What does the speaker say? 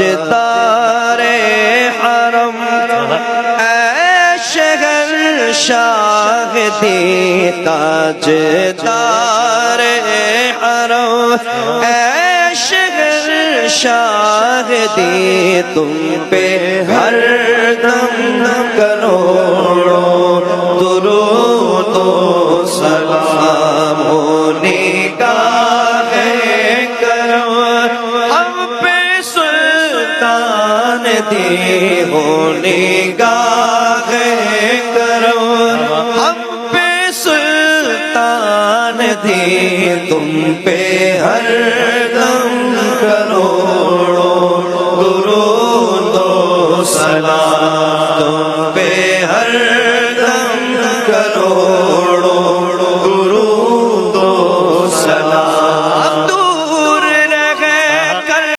تاجدارے حرم اے شہر شاہ دی تاجدارے حرم اے شہر شاہ دی تم پہ ہر دم کروڑوں درود و سلام و نگاہ کرم ہم پہ سلطان دی ہو نگاہ کرم ہم پہ سلطان دی تم پہ ہر